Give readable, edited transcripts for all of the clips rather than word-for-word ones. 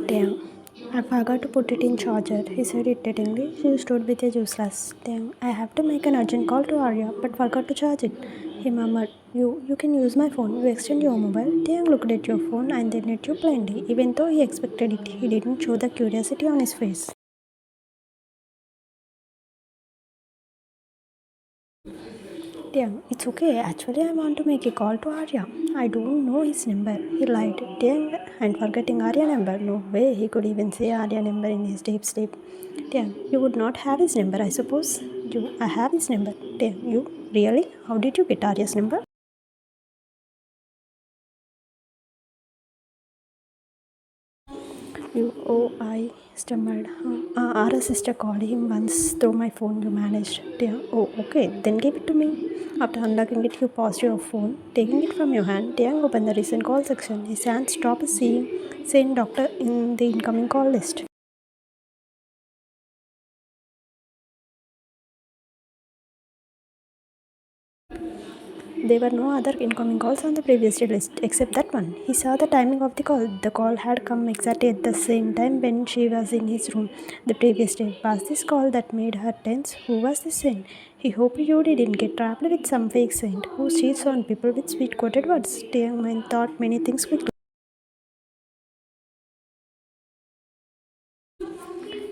Taehyung, I forgot to put it in charger, he said irritatingly. She stood with a juice glass. Taehyung, I have to make an urgent call to Arya, but forgot to charge it. He murmured, You can use my phone. You extend your mobile. Taehyung looked at your phone and then at you plainly. Even though he expected it, he didn't show the curiosity on his face. Taehyung, it's okay. Actually, I want to make a call to Arya. I don't know his number. He lied. Taehyung, and forgetting Arya number. No way he could even say Arya number in his deep sleep. Taehyung, you would not have his number, I suppose. I have his number. Taehyung, you? Really? How did you get Arya's number? I stammered. Ara's sister called him once through my phone. You managed. Taehyung, oh, okay. Then give it to me. After unlocking it, you paused your phone, taking it from your hand. Taehyung opened the recent call section. His hand stopped saying doctor in the incoming call list. There were no other incoming calls on the previous list except that one. He saw the timing of the call. The call had come exactly at the same time when she was in his room the previous day. Was this call that made her tense? Who was this saint? He hoped you didn't get trapped with some fake saint who cheats on people with sweet quoted words. Taehyung Man thought many things quickly.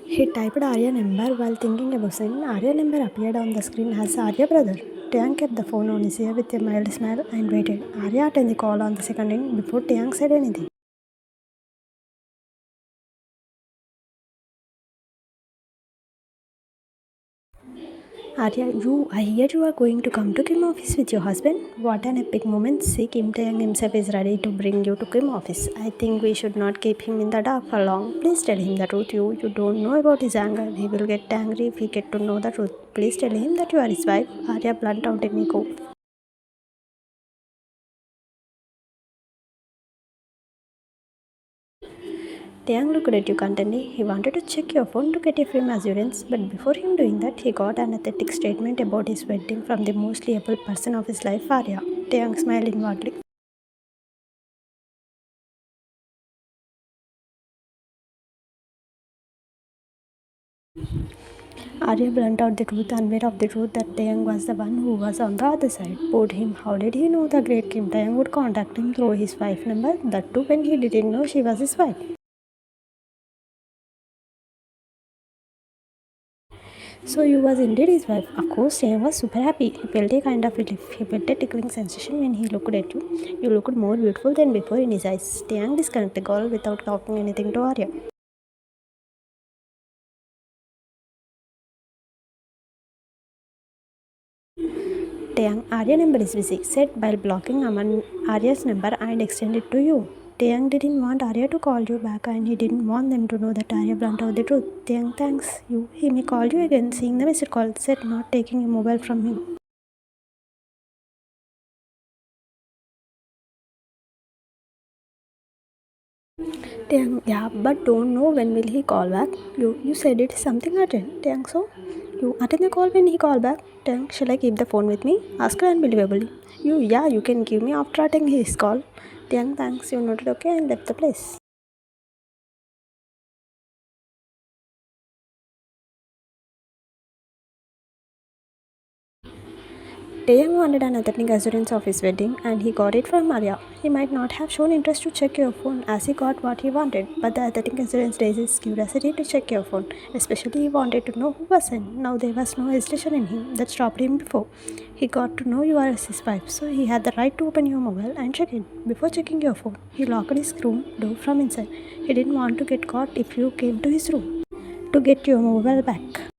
He typed Arya number while thinking about sending. Arya number appeared on the screen as Arya brother. Taehyung kept the phone on his ear with a mild smile and waited. Arya attended the call on the second ring before Taehyung said anything. Arya, I hear you are going to come to Kim office with your husband. What an epic moment. See, Kim Taehyung himself is ready to bring you to Kim office. I think we should not keep him in the dark for long. Please tell him the truth. You don't know about his anger. He will get angry if he get to know the truth. Please tell him that you are his wife. Arya blunt out in echo. Taehyung looked at you contentedly. He wanted to check your phone to get a film assurance, but before him doing that, he got an aesthetic statement about his wedding from the most able person of his life, Arya. Taehyung smiled inwardly. Arya blunt out the truth, unaware of the truth that Taehyung was the one who was on the other side. Bored him. How did he know the great Kim Taehyung would contact him through his wife number? That too when he didn't know she was his wife. So you was indeed his wife. Of course, Taehyung was super happy. He felt a kind of relief. He felt a tickling sensation when he looked at you. You looked more beautiful than before in his eyes. Taehyung disconnected the call without talking anything to Arya. Taehyung, Arya number is busy, said while blocking Arya's number and extended to you. Taehyung didn't want Arya to call you back and he didn't want them to know that Arya blunt out the truth. Taehyung, thanks. He may call you again, seeing the missed call, said not taking your mobile from him. Taehyung, yeah, but don't know when will he call back. You said it is something urgent. Taehyung, so you attend the call when he call back. Taehyung, shall I keep the phone with me? Asked unbelievably. You can give me after attending his call. Taehyung, thanks. You noted okay and left the place. Taehyung wanted an authentic assurance of his wedding and he got it from Arya. He might not have shown interest to check your phone as he got what he wanted, but the authentic assurance raised his curiosity to check your phone. Especially he wanted to know who was in. Now there was no hesitation in him that stopped him before. He got to know you are his wife, so he had the right to open your mobile and check it. Before checking your phone, he locked his room door from inside. He didn't want to get caught if you came to his room to get your mobile back.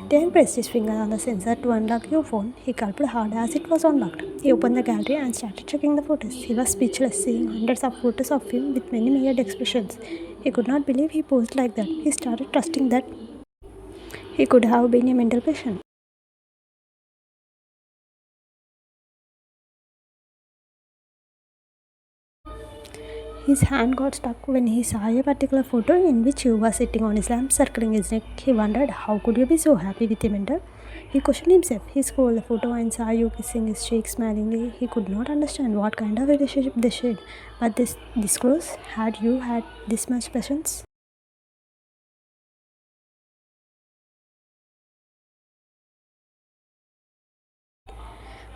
Taehyung pressed his finger on the sensor to unlock your phone. He gulped hard as it was unlocked. He opened the gallery and started checking the photos. He was speechless, seeing hundreds of photos of him with many weird expressions. He could not believe he posed like that. He started trusting that he could have been a mental patient. His hand got stuck when he saw a particular photo in which you was sitting on his lamp, circling his neck. He wondered, how could you be so happy with a mentor? He questioned himself. He scrolled the photo and saw you kissing his cheek smilingly. He could not understand what kind of relationship they shared. But this close, had you had this much patience?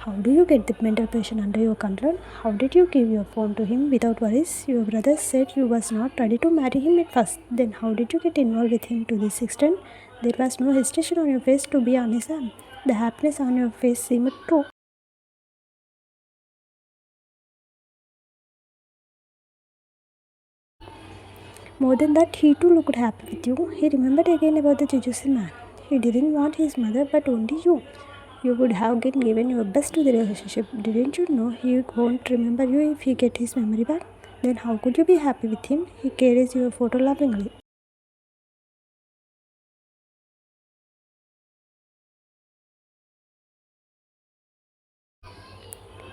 How do you get the mental patient under your control? How did you give your phone to him without worries? Your brother said you was not ready to marry him at first. Then how did you get involved with him to this extent? There was no hesitation on your face to be on his arm. The happiness on your face seemed true. More than that, he too looked happy with you. He remembered again about the Jejusi man. He didn't want his mother but only you. You would have given your best to the relationship. Didn't you know he won't remember you if he get his memory back? Then how could you be happy with him? He carries your photo lovingly.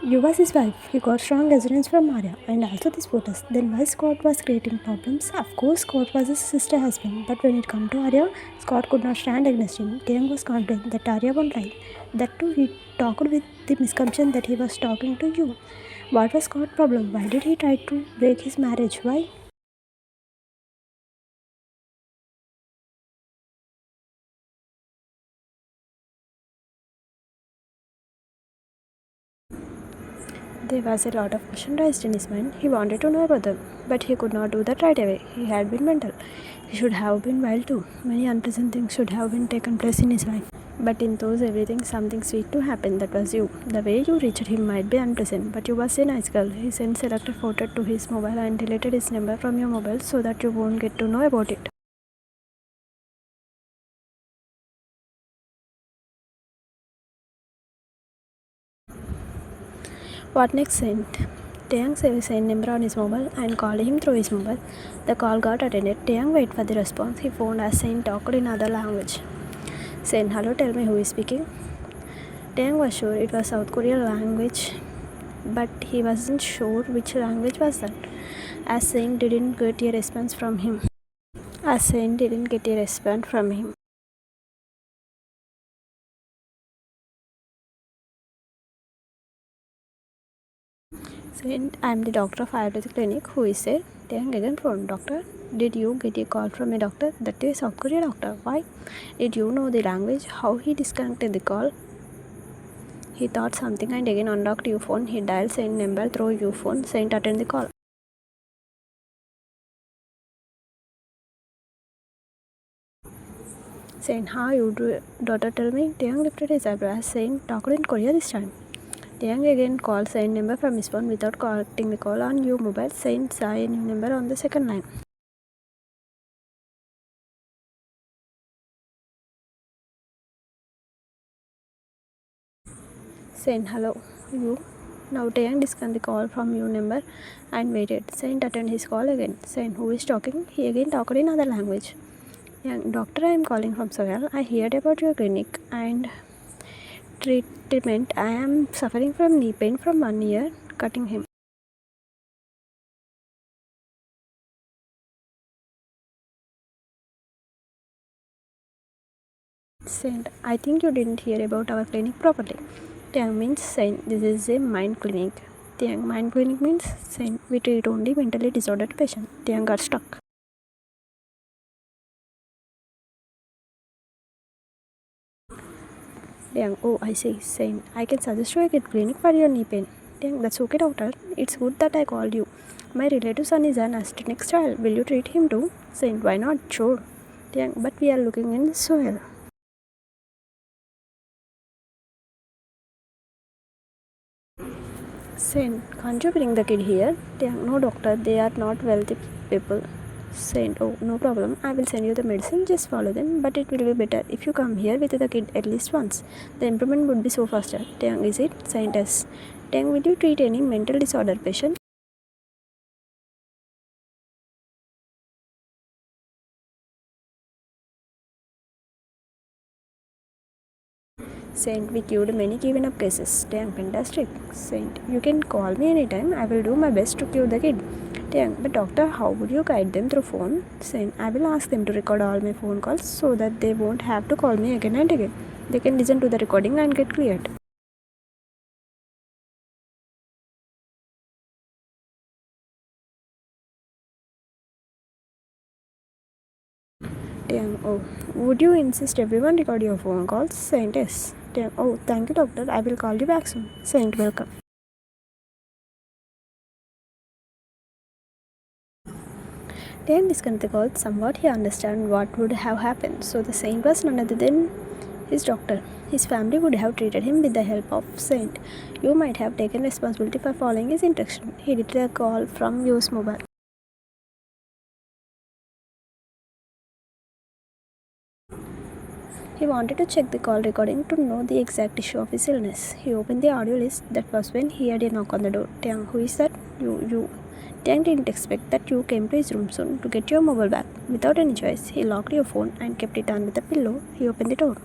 You was his wife. He got strong resonance from Arya and also these photos. Then why Scott was creating problems? Of course, Scott was his sister husband. But when it come to Arya, Scott could not stand against him. Taehyung was confident that Arya won't lie. That too, he talked with the misconception that he was talking to you. What was Scott's problem? Why did he try to break his marriage? Why? There was a lot of question raised in his mind. He wanted to know about them, but he could not do that right away. He had been mental. He should have been wild too. Many unpleasant things should have been taken place in his life. But in those everything, something sweet to happen. That was you. The way you reached him might be unpleasant, but you was a nice girl. He sent selected photo to his mobile and deleted his number from your mobile so that you won't get to know about it. What next? Sent Taehyung saved his number on his mobile and called him through his mobile. The call got attended. Taehyung waited for the response. He phoned as Saint talked in other language. Saint, hello, tell me who is speaking. Taehyung was sure it was South Korean language, but he wasn't sure which language was that. As Saint didn't get a response from him. As Saint didn't get a response from him. Saint, I'm the doctor of Ayurvedic clinic. Who is there? Taehyung again phone. Doctor, did you get a call from a doctor? That is South Korea doctor. Why? Did you know the language? How he disconnected the call? He thought something and again unlocked your phone. He dialed Saint number through your phone. Saint attended the call. Saint, how you do, daughter, tell me. Taehyung lifted his eyebrows. Saint talked in Korea this time. Taehyung again called Saint number from his phone without connecting the call on your mobile. Saint saw a new number on the second line. Saint, hello, you. Now Taehyung disconnected the call from your number and waited. Saint attended his call again. Saint, who is talking? He again talked in other language. Young doctor, I am calling from Soil. I heard about your clinic and treatment. I am suffering from knee pain from 1 year. Cutting him. Saint, I think you didn't hear about our clinic properly. Taehyung means Saint. This is a mind clinic. Taehyung mind clinic means Saint. We treat only mentally disordered patients. Taehyung got stuck. Taehyung, oh I see. Saint, I can suggest you a good clinic for your knee pain. Taehyung, that's okay doctor. It's good that I called you. My relative son is an asthmatic child. Will you treat him too? Saint, why not? Sure. Taehyung, but we are looking in soil. Saint, can't you bring the kid here? Taehyung, no doctor, they are not wealthy people. Saint, oh no problem, I will send you the medicine, just follow them, but it will be better if you come here with the kid at least once. The improvement would be so faster. Taehyung, is it? Saint, yes. Taehyung, will you treat any mental disorder patient? Saint, we cured many given up cases. Taehyung, fantastic. Saint, you can call me anytime. I will do my best to cure the kid. Taehyung, but doctor, how would you guide them through phone? Saying, I will ask them to record all my phone calls so that they won't have to call me again and again. They can listen to the recording and get cleared. Taehyung, oh, would you insist everyone record your phone calls? Saint, yes. Taehyung, oh, thank you doctor, I will call you back soon. Saint, welcome. Taehyung disconnected the call. Somewhat he understood what would have happened. So the saint was none other than his doctor. His family would have treated him with the help of Saint. You might have taken responsibility for following his instruction. He did a call from Yu's mobile. He wanted to check the call recording to know the exact issue of his illness. He opened the audio list. That was when he heard a knock on the door. Taehyung, who is that? You. Taehyung didn't expect that you came to his room soon to get your mobile back. Without any choice, he locked your phone and kept it under the pillow. He opened the door.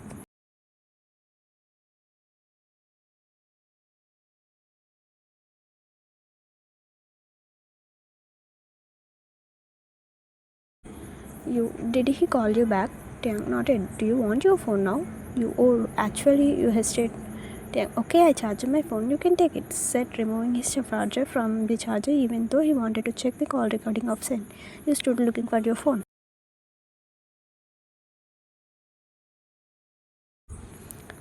Did he call you back? Taehyung, not yet. Do you want your phone now? You hesitate. Taehyung, okay, I charged my phone. You can take it. Said, removing his charger from the charger, even though he wanted to check the call recording of Sen. You stood looking for your phone.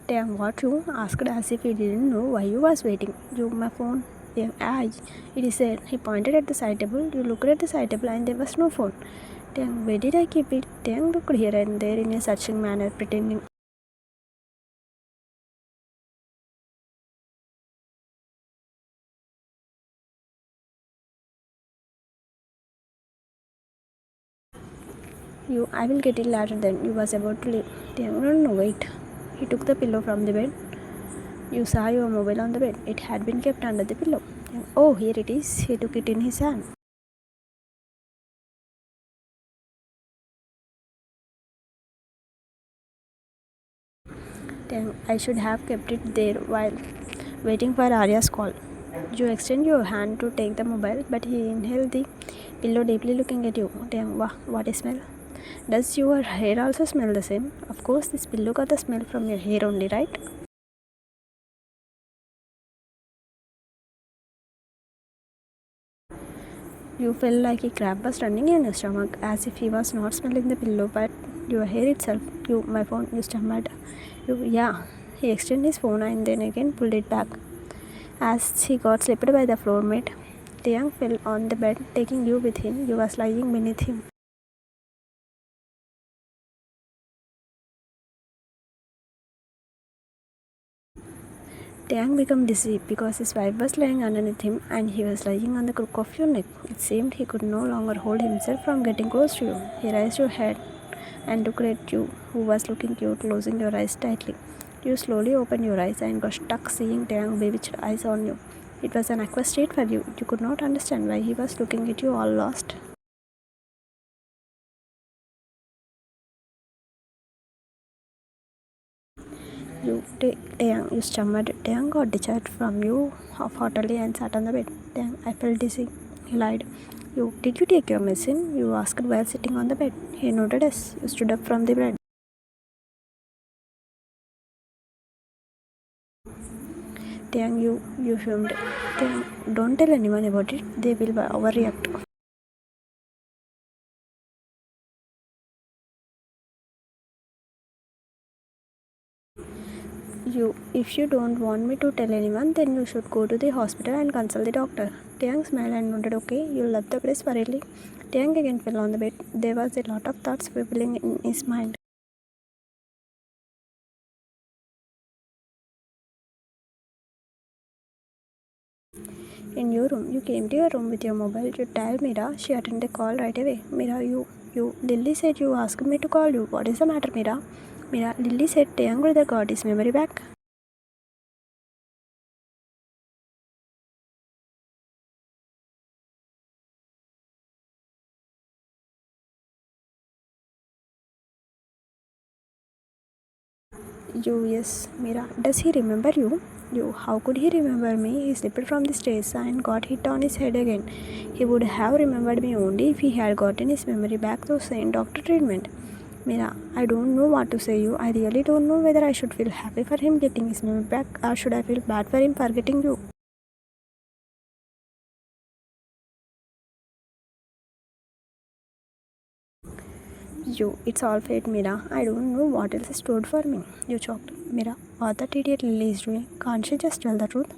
Taehyung, what you? Asked as if he didn't know why you was waiting. You, my phone. Taehyung, it is there. He pointed at the side table. You looked at the side table and there was no phone. Taehyung, where did I keep it? Taehyung looked here and there in a searching manner, pretending. I will get it later then. You was about to leave. Taehyung, no, wait. He took the pillow from the bed. You saw your mobile on the bed. It had been kept under the pillow. Taehyung, oh, here it is. He took it in his hand. Taehyung, I should have kept it there while waiting for Arya's call. You extend your hand to take the mobile, but he inhaled the pillow deeply, looking at you. Taehyung, wow, what a smell. Does your hair also smell the same? Of course, this pillow got the smell from your hair only, right? You felt like a crab was running in your stomach, as if he was not smelling the pillow but your hair itself. My phone, you stammered. Yeah. He extended his phone and then again pulled it back. As he got slipped by the floor mate, Taehyung fell on the bed, taking you with him. You was lying beneath him. Taehyung became dizzy because his wife was lying underneath him and he was lying on the crook of your neck. It seemed he could no longer hold himself from getting close to you. He raised your head and looked at you, who was looking cute, closing your eyes tightly. You slowly opened your eyes and got stuck seeing Taehyung's bewitched eyes on you. It was an aqua state for you. You could not understand why he was looking at you all lost. Taehyung, you stammered. Taehyung got discharged from you haughtily and sat on the bed. Taehyung, I felt dizzy. He lied. Did you take your medicine? You asked while sitting on the bed. He nodded yes. You stood up from the bed. Taehyung, you fumed. Taehyung, don't tell anyone about it. They will overreact. If you don't want me to tell anyone, then you should go to the hospital and consult the doctor. Taehyung smiled and nodded, okay, you left the place worriedly. Taehyung again fell on the bed. There was a lot of thoughts wibbling in his mind. In your room, you came to your room with your mobile. You dialed Mira. She attended the call right away. Mira, Lily said you asked me to call you. What is the matter, Mira? Mira, Lily said Taehyung brother got his memory back. You, yes. Mira, does he remember you? You, how could he remember me? He slipped from the stairs and got hit on his head again. He would have remembered me only if he had gotten his memory back through sane doctor treatment. Mira, I don't know what to say you. I really don't know whether I should feel happy for him getting his memory back or should I feel bad for him forgetting you. You, it's all fate, Mira. I don't know what else stood for me. You choked. Mira, what that idiot Lily is doing? Can't she just tell the truth?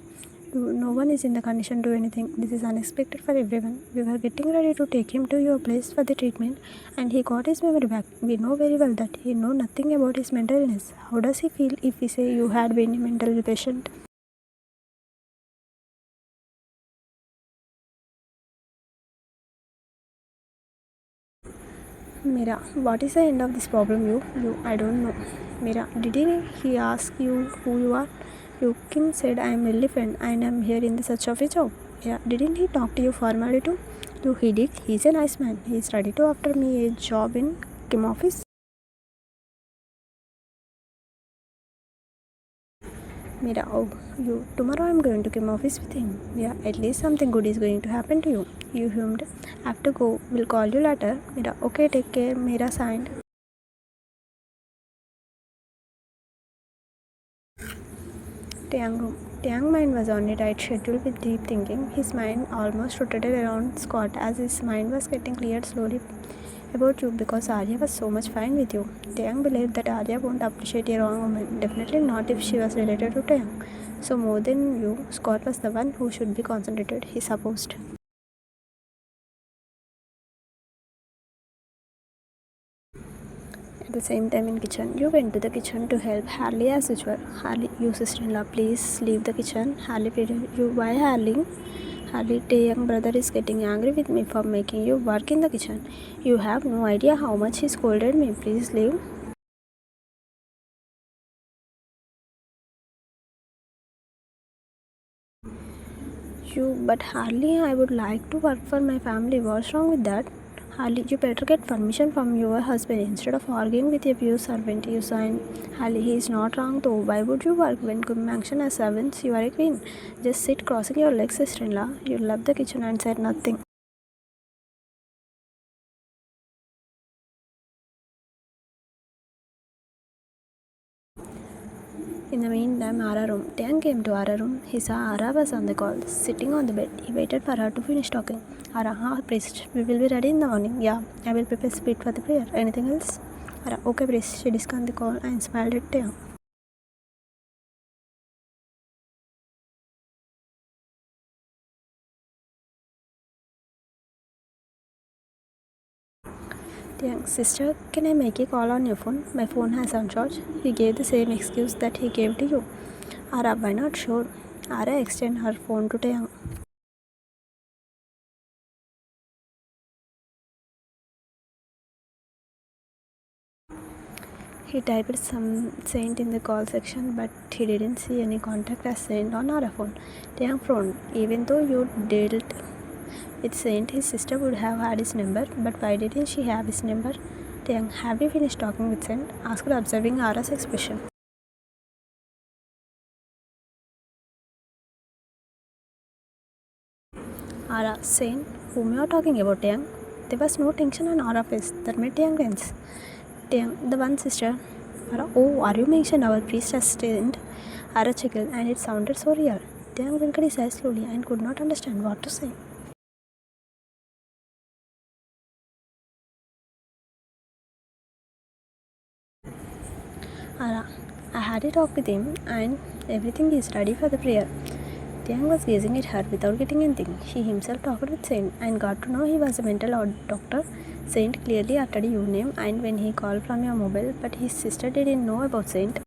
You, no one is in the condition to do anything. This is unexpected for everyone. We were getting ready to take him to your place for the treatment and he got his memory back. We know very well that he know nothing about his mental illness. How does he feel if we say you had been a mental patient? Mira, what is the end of this problem, you, I don't know. Mira, didn't he ask you who you are? You, Kim said, I am really friend and I am here in the search of a job. Yeah, didn't he talk to you formally too? You, he did. He's a nice man. He's ready to offer me a job in Kim office. Mira, oh, you, tomorrow I'm going to Kim office with him. Yeah, at least something good is going to happen to you. You hummed. Have to go. We'll call you later. Mira, okay, take care. Mira signed. Taehyung room. Taehyung's mind was on a tight schedule with deep thinking. His mind almost rotated around Scott as his mind was getting cleared slowly about you because Arya was so much fine with you. Taehyung believed that Arya won't appreciate a wrong woman, definitely not if she was related to Taehyung. So more than you, Scott was the one who should be concentrated, he supposed. At the same time in kitchen, you went to the kitchen to help Harley as usual. Harley, you sister-in-law, please leave the kitchen. Harley pleaded, you, why Harley? Harley, Taehyung brother is getting angry with me for making you work in the kitchen. You have no idea how much he scolded me. Please leave. You, but Harley, I would like to work for my family. What's wrong with that? Harley, you better get permission from your husband instead of arguing with your pure servant. You sign. Harley, he is not wrong though. Why would you work when good mansion has servants? You are a queen. Just sit crossing your legs, sister-in-law. You left the kitchen and said nothing. In the meantime, Ara room. Dan came to Ara room. He saw Ara was on the call, sitting on the bed. He waited for her to finish talking. Ara, priest, we will be ready in the morning. Yeah, I will prepare speed for the prayer. Anything else? Ara, okay, priest. She disconnected the call and smiled at Taehyung. Taehyung, sister, can I make a call on your phone? My phone has on charge. He gave the same excuse that he gave to you. Ara, why not? Sure. Ara extended her phone to Taehyung. He typed some saint in the call section, but he didn't see any contact as saint on our phone. Taehyung frowned. Even though you dealt with saint, his sister would have had his number, but why didn't she have his number? Taehyung, have you finished talking with saint? Asked, observing Ara's expression. Ara, saint, whom you are talking about, Taehyung? There was no tension on Ara's face. That made Taehyung tense. Taehyung, the one sister. Ara, oh, are you mentioned our priest as saint? Ara chuckled, and it sounded so real. Taehyung winked his eyes slowly and could not understand what to say. Ara, I had a talk with him and everything is ready for the prayer. Taehyung was gazing at her without getting anything. He himself talked with Saint and got to know he was a mental doctor. Saint clearly uttered your name and when he called from your mobile, but his sister didn't know about Saint.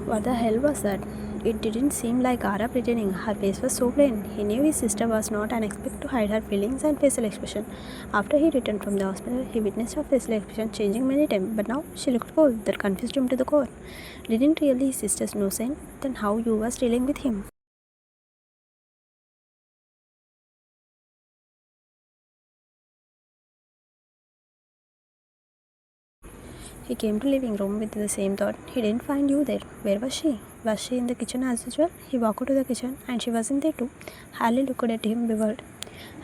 What the hell was that? It didn't seem like Ara pretending. Her face was so plain. He knew his sister was not unexpected to hide her feelings and facial expression. After he returned from the hospital, he witnessed her facial expression changing many times, but now she looked cold. That confused him to the core. Didn't really his sisters know Saint? Then how you was dealing with him? He came to living room with the same thought. He didn't find you there. Where was she? Was she in the kitchen as usual? He walked to the kitchen and she wasn't there too. Harley looked at him bewildered.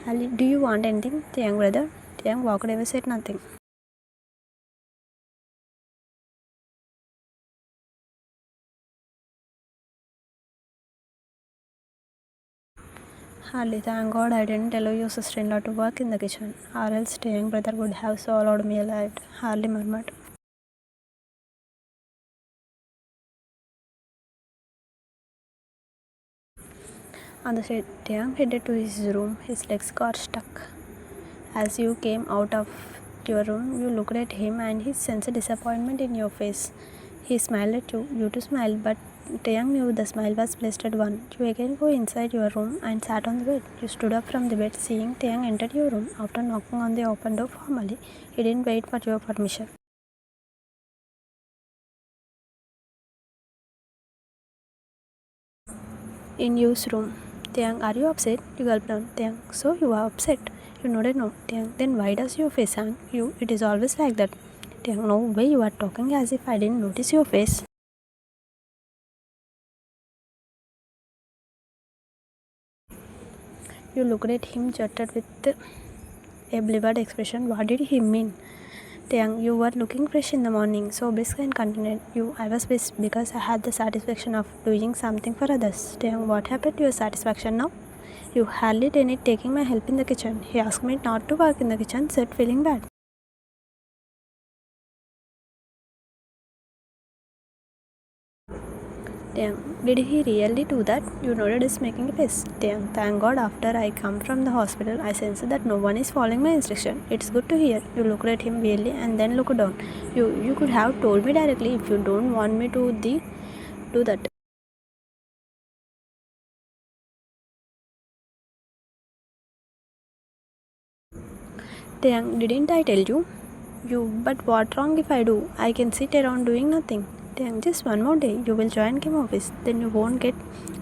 Harley, do you want anything? Taehyung brother. Taehyung walked away, said nothing. Harley, thank God I didn't allow your sister-in-law to work in the kitchen, or else Taehyung brother would have swallowed me alive. Harley murmured. On the street, Taehyung headed to his room. His legs got stuck. As you came out of your room, you looked at him and he sensed disappointment in your face. He smiled at you. You too smiled, but Taehyung knew the smile was placed at one. You again go inside your room and sat on the bed. You stood up from the bed, seeing Taehyung entered your room. After knocking on the open door formally, he didn't wait for your permission. In Yu's room. Taehyung, are you upset? You gulped down. Taehyung, so you are upset? You nodded no. Taehyung, then why does your face hang? You, it is always like that. Taehyung, no way, you are talking as if I didn't notice your face. You looked at him, jutted with a bewildered expression. What did he mean? Taehyung, you were looking fresh in the morning, so brisk and contented. I was brisk because I had the satisfaction of doing something for others. Taehyung, what happened to your satisfaction now? You hardly denied taking my help in the kitchen. He asked me not to work in the kitchen, said feeling bad. Taehyung, did he really do that? You nodded, is making a face. Taehyung, thank God after I come from the hospital, I sense that no one is following my instruction. It's good to hear. You looked at him weirdly and then looked down. You could have told me directly if you don't want me to do that. Taehyung, didn't I tell you? But what wrong if I do? I can sit around doing nothing. Taehyung, just one more day. You will join Kim office. Then you won't get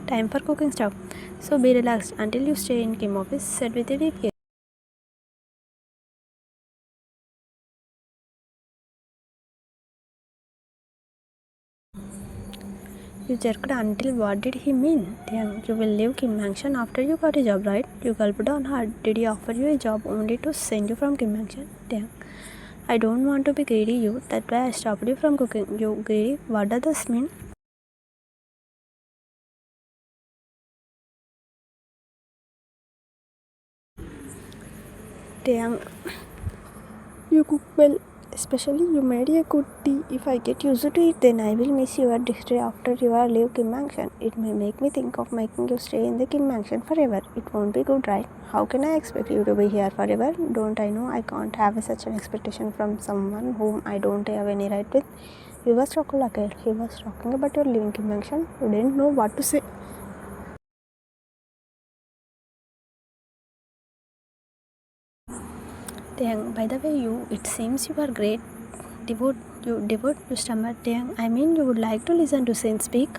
time for cooking stuff. So be relaxed until you stay in Kim office, said with a deep gaze. You jerked until what did he mean? Taehyung, you will leave Kim Mansion after you got a job, right? You gulped down hard. Did he offer you a job only to send you from Kim Mansion? Taehyung, I don't want to be greedy, you. That's why I stopped you from cooking. You greedy? What does this mean? Taehyung, you cook well. Especially you made a good tea. If I get used to it, then I will miss your dish after your leave Kim Mansion. It may make me think of making you stay in the Kim Mansion forever. It won't be good, right? How can I expect you to be here forever? Don't I know I can't have such an expectation from someone whom I don't have any right with? He was talking about your leaving Kim Mansion. You didn't know what to say. Taehyung, by the way, it seems you are great. You stammered. Taehyung, I mean, you would like to listen to Saint speak,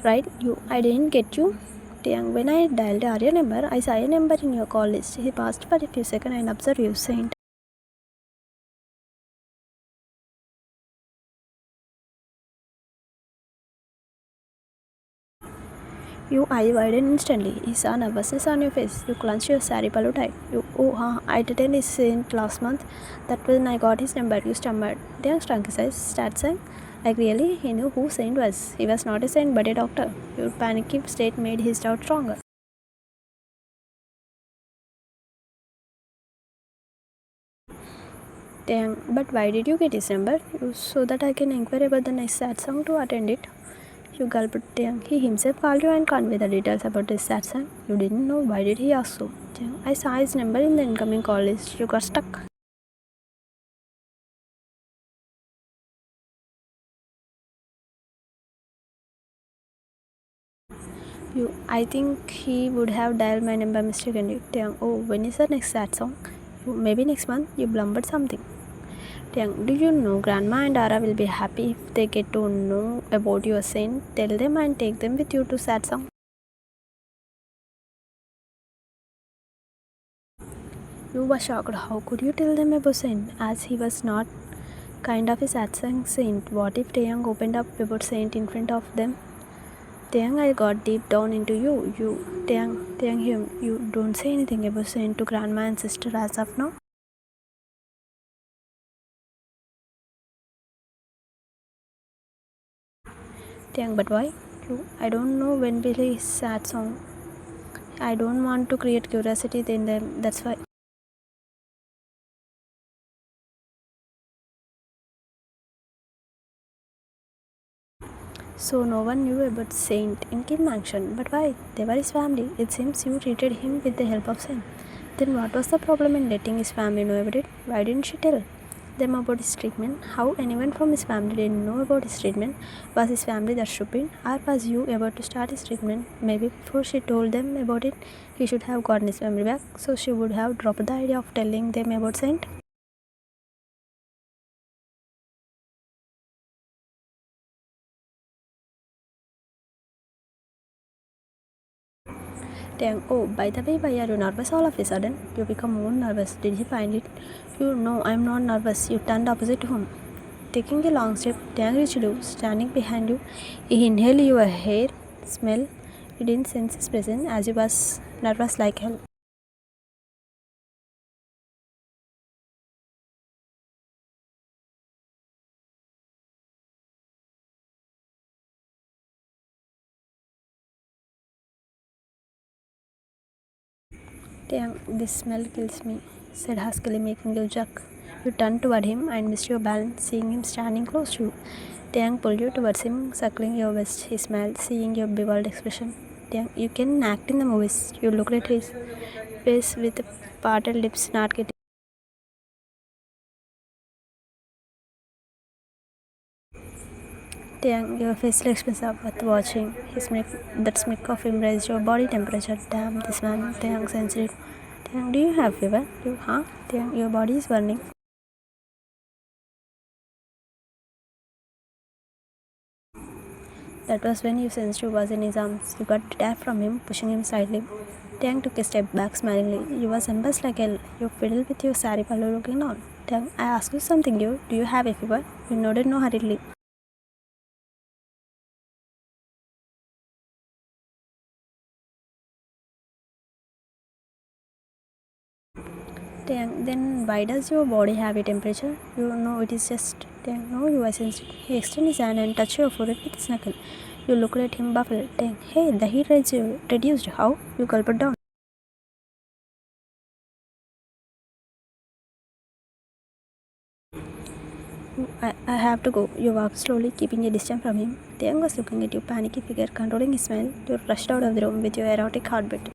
right? I didn't get you. Taehyung, when I dialed Arya number, I saw a number in your call list. He paused for a few seconds and observed you, Saint. Your eye widened instantly. He saw nervousness on your face. You clenched your sari pallu tight. I attended his Saint last month. That when I got his number, you stammered. Taehyung shrunk his eyes, started saying, like really, he knew who Saint was. He was not a saint but a doctor. Your panicky state made his doubt stronger. Taehyung, but why did you get his number? So that I can inquire about the next sad song to attend it. You gulped. Taehyung, he himself called you and conveyed the details about this sad song. You didn't know. Why did he ask so? Taehyung, I saw his number in the incoming call list. You got stuck. I think he would have dialed my number mistakenly. Taehyung, oh, when is the next sad song? Maybe next month. You blumbered something. Taehyung, do you know Grandma and Arya will be happy if they get to know about your saint? Tell them and take them with you to sad song. You were shocked. How could you tell them about saint? As he was not Kind of a satsang saint. What if Taehyung opened up about saint in front of them? Taehyung, I got deep down into you. Taehyung, you don't say anything about saint to grandma and sister as of now. Taehyung, but why? I don't know when Billy is sad song. I don't want to create curiosity in them. That's why. So no one knew about Saint in Kim Mansion. But why? They were his family. It seems you treated him with the help of Saint. Then what was the problem in letting his family know about it? Why didn't she tell them about his treatment? How anyone from his family didn't know about his treatment? Was his family that stupid? Or was you about to start his treatment? Maybe before she told them about it, he should have gotten his family back, so she would have dropped the idea of telling them about Saint. Dang, oh, by the way, why are you nervous all of a sudden? You become more nervous. Did he find it? You know, I'm not nervous. You turned opposite to him. Taking a long step, Dang reached you, standing behind you. He inhaled your hair, smell. He didn't sense his presence as he was nervous like hell. Dang, this smell kills me, said huskily, making you jerk. You turned toward him and missed your balance, seeing him standing close to you. Taehyung pulled you towards him, circling your waist. He smiled, seeing your bewildered expression. Taehyung, you can act in the movies. You looked at his face with parted lips, not getting. Taehyung, your facial expressions are worth watching. That smirk of him raised your body temperature. Damn, this man. Taehyung sensed it. Taehyung, do you have fever? Huh? Taehyung, your body is burning. That was when you sensed you was in his arms. You got detached from him, pushing him slightly. Taehyung took a step back, smilingly. You was embarrassed like hell. You fiddled with your sari pallu looking down. Taehyung, I asked you something, you. Do you have a fever? You nodded no hurriedly. Taehyung, then why does your body have a temperature? You know it is just. Taehyung, no, you I sensed it. He extended his hand and touched your forehead with his knuckle. You looked at him baffled. Taehyung, hey, the heat reduced. How? You gulped down. I have to go. You walked slowly, keeping a distance from him. Taehyung was looking at you, panicky figure, controlling his smile. You rushed out of the room with your erotic heartbeat.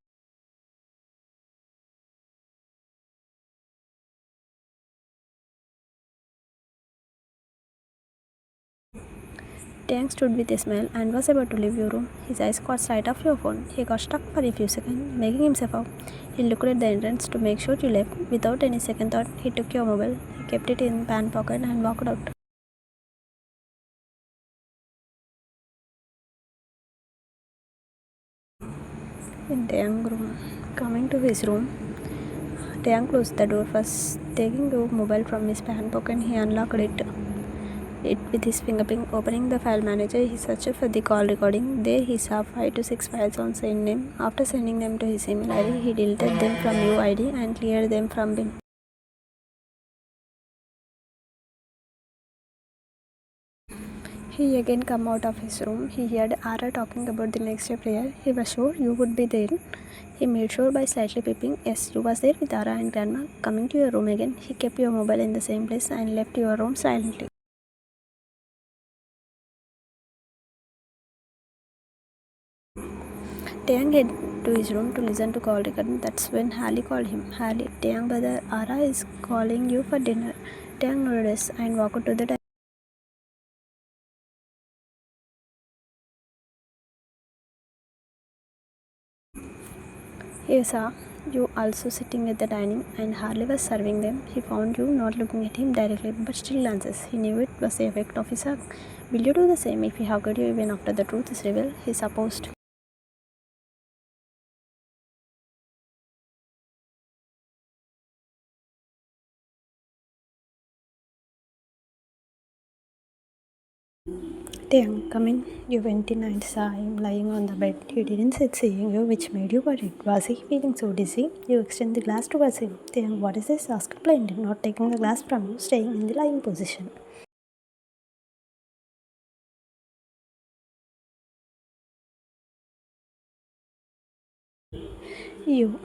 Taehyung stood with a smile and was about to leave your room. His eyes caught sight of your phone. He got stuck for a few seconds, making himself out. He looked at the entrance to make sure you left. Without any second thought, he took your mobile. He kept it in pant pocket and walked out. In Taehyung's room, coming to his room, Taehyung closed the door first. Taking your mobile from his pant pocket, he unlocked it with his fingerprint. Opening the file manager, he searched for the call recording. There he saw 5 to 6 files on same name. After sending them to his email ID, he deleted them from UID and cleared them from bin. He again come out of his room. He heard Arya talking about the next day prayer. He was sure you would be there. He made sure by slightly peeping. Yes, you was there with Arya and Grandma. Coming to your room again, he kept your mobile in the same place and left your room silently. Taehyung head to his room to listen to call recording. That's when Hallie called him. Hallie, Taehyung brother Ara is calling you for dinner. Taehyung nodded yes and walked to the dining. He saw you also sitting at the dining and Harley was serving them. He found you not looking at him directly but still glances. He knew it was the effect of his hug. Will you do the same if he hugged you even after the truth is revealed? He supposed. Taehyung, come in. You went in and saw him lying on the bed. He didn't sit seeing you, which made you worried. Was he feeling so dizzy? You extend the glass towards him. Taehyung, what is this? Asked plainly, not taking the glass from you, staying in the lying position. You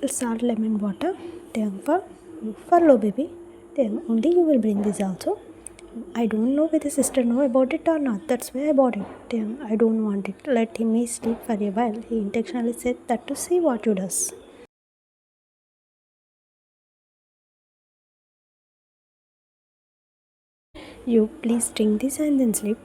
salt lemon water. Taehyung, for low baby. Taehyung, only you will bring this also. I don't know whether sister know about it or not. That's why I bought it. Taehyung, I don't want it. Let him sleep for a while. He intentionally said that to see what you does. You please drink this and then sleep.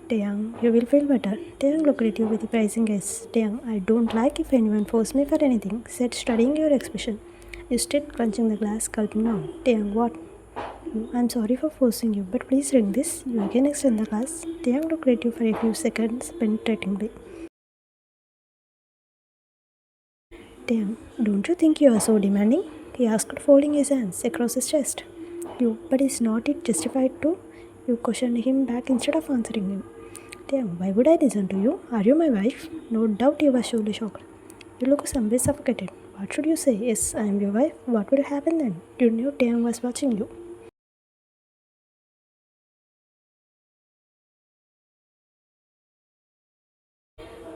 Taehyung, you will feel better. Taehyung looked at you with a praising gaze. Taehyung, I don't like if anyone force me for anything, said studying your expression. You stood clenching the glass, gulping down. Taehyung, what? I'm sorry for forcing you, but please drink this. You again extend the glass. Taehyung looked at you for a few seconds, penetratingly. Taehyung, don't you think you are so demanding? He asked, folding his hands across his chest. You, but is not it justified too? You questioned him back instead of answering him. Taehyung, why would I listen to you? Are you my wife? No doubt you were surely shocked. You look some way suffocated. What should you say? Yes, I am your wife. What will happen then? You knew Taehyung was watching you.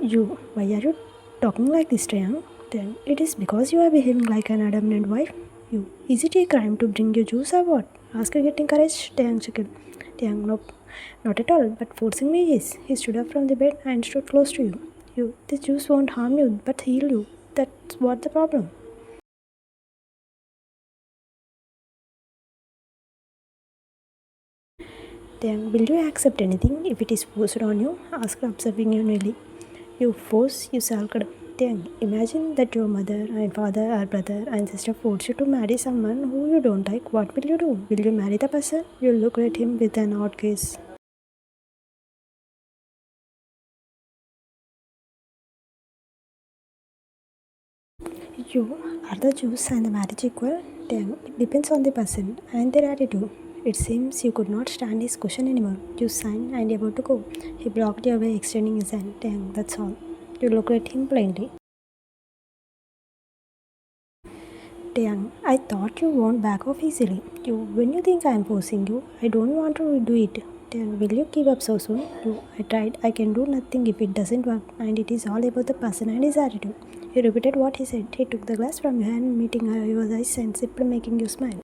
You, why are you talking like this, Taehyung? Then it is because you are behaving like an adamant wife. You, is it a crime to bring you juice or what? Ask her getting courage, Taehyung chuckled. Taehyung, nope, not at all, but forcing me is. He stood up from the bed and stood close to you. You, this juice won't harm you, but heal you. That's what the problem. Then, will you accept anything if it is forced on you? Asked, observing you nearly. You force, you sulked. Then, imagine that your mother and father or brother and sister force you to marry someone who you don't like. What will you do? Will you marry the person? You look at him with an odd gaze. You, are the Jews and the marriage equal? Then, it depends on the person and their attitude. It seems you could not stand his question anymore. You signed and about to go. He blocked your way, extending his hand. Dang, that's all. You looked at him plainly. Taehyung, I thought you won't back off easily. You, when you think I am forcing you, I don't want to do it. Taehyung, will you give up so soon? You, I tried. I can do nothing if it doesn't work, and it is all about the person and his attitude. He repeated what he said. He took the glass from your hand, meeting your eyes and sipped, making you smile.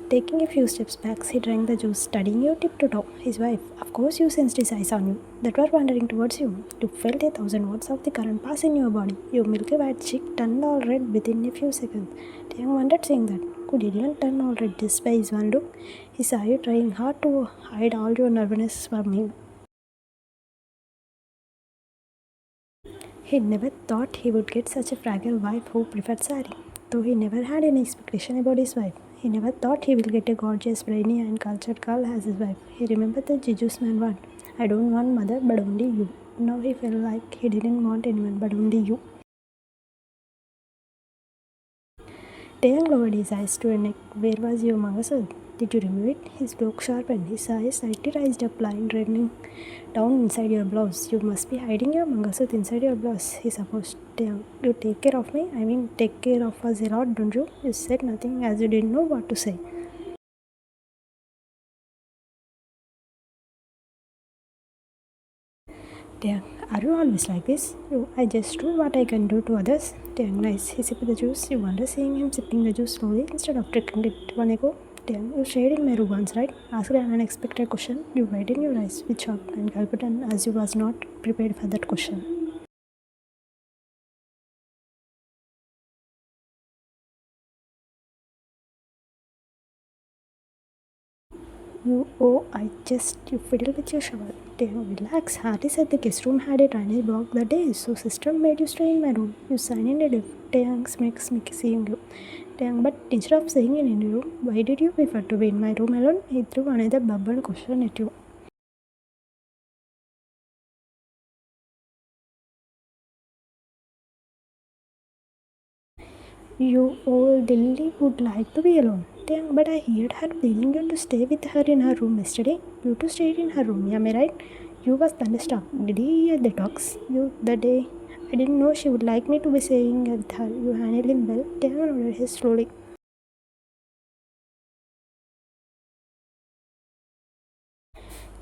Taking a few steps back, he drank the juice, studying you tip to toe. His wife, of course, you sensed his eyes on you, that were wandering towards you. You felt 1,000 watts of the current pass in your body. Your milky white cheek turned all red within a few seconds. Taehyung wondered, saying that. Could anyone turn all red just by his one look? He saw you trying hard to hide all your nervousness from him. He never thought he would get such a fragile wife who preferred sari. Though he never had any expectation about his wife, he never thought he will get a gorgeous, brainy, and cultured girl as his wife. He remembered the Jeju's man word, I don't want mother but only you. Now he felt like he didn't want anyone but only you. Taeyang lowered his eyes to her neck. Where was your mangasal? Did you remove it? His look sharpened. His eyes slightly raised up, line running down inside your blouse. You must be hiding your mangasut inside your blouse, he supposed. Taeyang, you take care of me? I mean, take care of us a lot, don't you? You said nothing as you didn't know what to say. Taeyang, are you always like this? You, I just do what I can do to others. Taeyang, nice. He sipped the juice. You wonder seeing him sipping the juice slowly instead of drinking it one ago. Taeyang, you stayed in my room once, right? Asked an unexpected question. You widened your eyes with shock and gulped as you was not prepared for that question. You, oh, I just, you fiddle with your shovel. Taeyang, relax. Harry said the guest room had a drainage block that day, so sister made you stay in my room. You sign in a diff. Taeyang makes me seeing you. Taeyang, but instead of staying in any room, why did you prefer to be in my room alone? He threw another bubble question at you. You old Dilly would like to be alone. Taehyung, but I heard her begging you to stay with her in her room yesterday. You two stayed in her room, am I right? You was thunderstruck. Did he hear the talks? You the day. I didn't know she would like me to be staying with her. You handled him well. Taehyung nodded his slowly.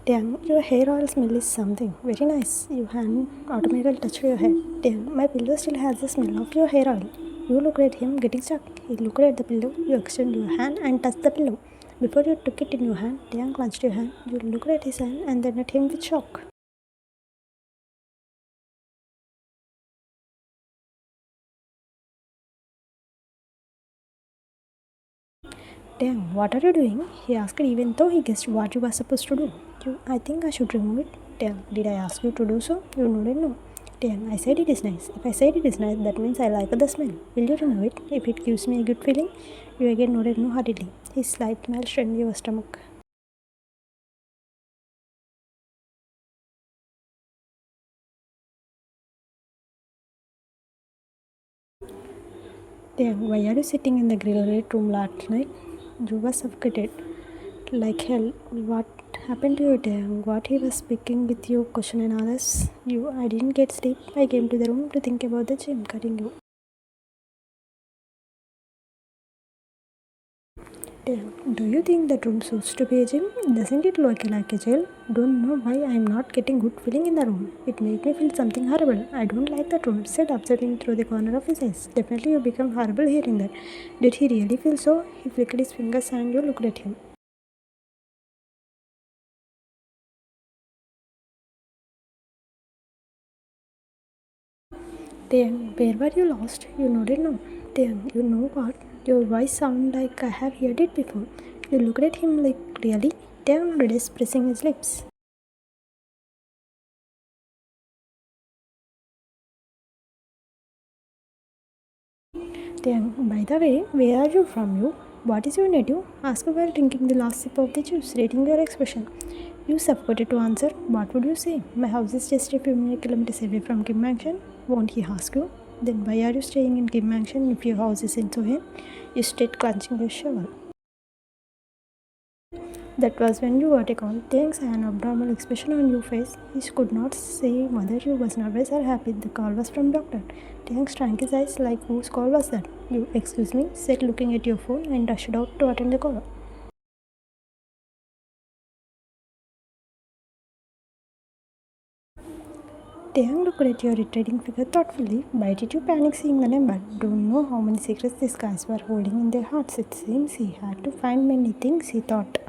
Taehyung, your hair oil smell is something. Very nice. You hand automatically touch your head. Taehyung, my pillow still has the smell of your hair oil. You looked at him getting stuck. He looked at the pillow. You extended your hand and touched the pillow. Before you took it in your hand, Taehyung clutched your hand. You looked at his hand and then at him with shock. Taehyung, what are you doing? He asked even though he guessed what you were supposed to do. I think I should remove it. Taehyung, did I ask you to do so? You nodded no. Taehyung, I said it is nice. If I said it is nice, that means I like the smell. Will you remove it if it gives me a good feeling? You again nodded no hurriedly. His slight smile straightened your stomach. Taehyung, why are you sitting in the grill room last night? You were suffocated. Like hell. What happened to you, Taehyung? What he was speaking with you, question and others? I didn't get sleep. I came to the room to think about the gym cutting you. Taehyung, do you think that room suits to be a gym? Doesn't it look like a jail? Don't know why I am not getting good feeling in the room. It made me feel something horrible. I don't like that room, said observing through the corner of his eyes. Definitely you become horrible hearing that. Did he really feel so? He flickered his fingers and you looked at him. Taehyung, where were you lost? You nodded no. Taehyung, you know what? Your voice sounded like I have heard it before. You looked at him like, really? Taehyung nodded, pressing his lips. Taehyung, by the way, where are you from you? What is your native? Asked while drinking the last sip of the juice, rating your expression. You suffocated to answer. What would you say? My house is just a few kilometers away from Kim Mansion. Won't he ask you? Then why are you staying in Kim Mansion if your house is in Sohin? You stayed clenching your shovel. That was when you got a call. Thanks, an abnormal expression on your face. He could not say whether you was nervous or happy. The call was from doctor. Thanks shrank his eyes like whose call was that? You, excuse me, said looking at your phone and rushed out to attend the call. Taehyung looked at your retreating figure thoughtfully. Why did you panic seeing the number? Don't know how many secrets these guys were holding in their hearts. It seems he had to find many things, he thought.